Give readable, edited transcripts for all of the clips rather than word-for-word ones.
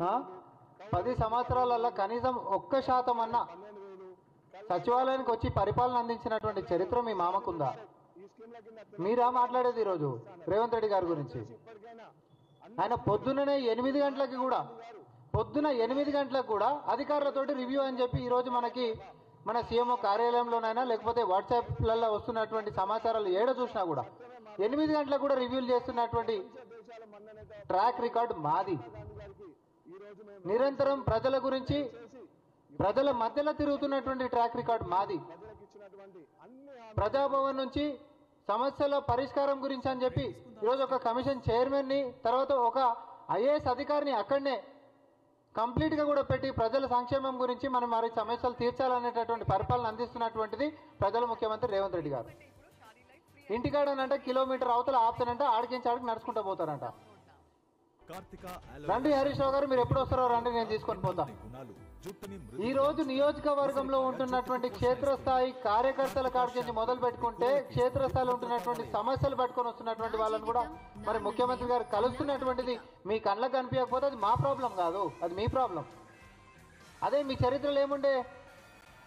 10 సంవత్సరాలలో కనీసం 1% అన్న సచివాలయానికి వచ్చి పరిపాలన అందించినటువంటి చరిత్ర మీ మామకుందా? మీరా మాట్లాడేది ఈరోజు రేవంత్ రెడ్డి గారి గురించి? ఆయన పొద్దుననే 8 గంటలకి కూడా అధికారులతోటి రివ్యూ అని చెప్పి ఈరోజు మనకి మన సీఎంఓ కార్యాలయంలోనైనా లేకపోతే వాట్సాప్లలో వస్తున్నటువంటి సమాచారాలు ఏడ చూసినా కూడా 8 గంటలకు కూడా రివ్యూలు చేస్తున్నటువంటి ట్రాక్ రికార్డు మాది. నిరంతరం ప్రజల గురించి ప్రజల మధ్యలో తిరుగుతున్నటువంటి ట్రాక్ రికార్డు మాది. ప్రజాభవన్ నుంచి సమస్యల పరిష్కారం గురించి అని చెప్పి ఈరోజు ఒక కమిషన్ చైర్మన్ని తర్వాత ఒక ఐఏఎస్ అధికారిని అక్కడనే కంప్లీట్గా కూడా పెట్టి ప్రజల సంక్షేమం గురించి మనం మరి సమస్యలు తీర్చాలనేటటువంటి పరిపాలన అందిస్తున్నటువంటిది ప్రజల ముఖ్యమంత్రి రేవంత్ రెడ్డి గారు. ఇంటికాడనంటే కిలోమీటర్ అవతల ఆపుతానంటే ఆడికించి ఆడికి నడుచుకుంటూ పోతారంట. రండి హరీష్ రావు గారు, మీరు ఎప్పుడు వస్తారో రండి, నేను తీసుకొని పోతా. ఈ రోజు నియోజకవర్గంలో ఉంటున్నటువంటి క్షేత్రస్థాయి కార్యకర్తల కాడికి మొదలు పెట్టుకుంటే క్షేత్రస్థాయిలో ఉంటున్నటువంటి సమస్యలు పట్టుకొని వస్తున్నటువంటి వాళ్ళని కూడా మరి ముఖ్యమంత్రి గారు కలుస్తున్నటువంటిది మీ కళ్ళకు కనిపించకపోతే అది మా ప్రాబ్లం కాదు, అది మీ ప్రాబ్లం. అదే మీ చరిత్రలో ఏముండే?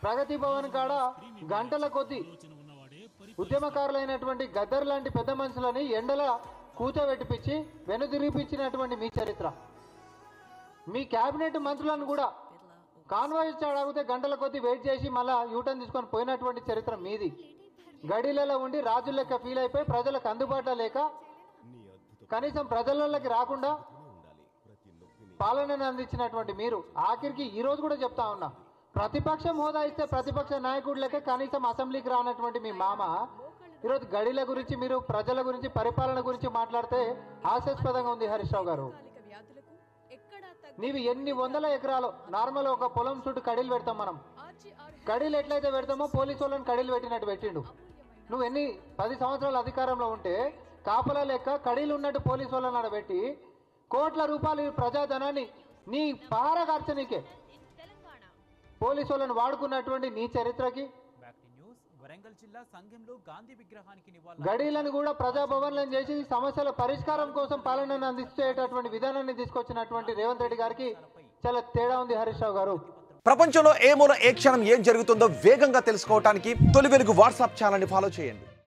ప్రగతి భవన్ కాడ గంటల కొద్దీ ఉద్యమకారులైనటువంటి గద్దర్ లాంటి పెద్ద మనుషులని ఎండల కూర్చోబెట్టిపించి వెనుదిరిపించినటువంటి మీ చరిత్ర. మీ కేబినెట్ మంత్రులను కూడా కాన్వాయ్ అడిగితే గంటల కొద్దీ వెయిట్ చేసి మళ్ళీ యూటర్న్ తీసుకొని పోయినటువంటి చరిత్ర మీది. గడిలలో ఉండి రాజుల లెక్క ఫీల్ అయిపోయి ప్రజలకు అందుబాటులో లేక కనీసం ప్రజలకి రాకుండా పాలనను అందించినటువంటి మీరు ఆఖరికి ఈ రోజు కూడా చెప్తా ఉన్నా, ప్రతిపక్షం హోదా ఇస్తే ప్రతిపక్ష నాయకుడు లెక్క కనీసం అసెంబ్లీకి రానటువంటి మీ మామ ఈరోజు గడిల గురించి మీరు ప్రజల గురించి పరిపాలన గురించి మాట్లాడితే హాస్యాస్పదంగా ఉంది. హరీష్ రావు గారు, నీవు ఎన్ని వందల ఎకరాలు నార్మల్ ఒక పొలం చుట్టూ కడీలు పెడతాం మనం, కడీలు ఎట్లయితే పెడతామో పోలీసు వాళ్ళని కడీలు పెట్టినట్టు పెట్టిండు. నువ్వు 10 సంవత్సరాల అధికారంలో ఉంటే కాపలా లెక్క కడీలు ఉన్నట్టు పోలీసు వాళ్ళని ఆడబెట్టి కోట్ల రూపాయలు ప్రజాధనాన్ని నీ పహారగార్చనీకే పోలీసు వాళ్ళని వాడుకున్నటువంటి నీ చరిత్రకి గడీలను కూడా ప్రజాభవన్లను చేసి సమస్యల పరిష్కారం కోసం పాలనను అందించేటటువంటి విధానాన్ని తీసుకొచ్చినటువంటి రేవంత్ రెడ్డి గారికి చాలా తేడా ఉంది. హరీష్ రావు గారు, ప్రపంచంలో ఏ మూల ఏ క్షణం ఏం జరుగుతుందో వేగంగా తెలుసుకోవడానికి తొలి వెలుగు వాట్సాప్ ఛానల్ ని ఫాలో చేయండి.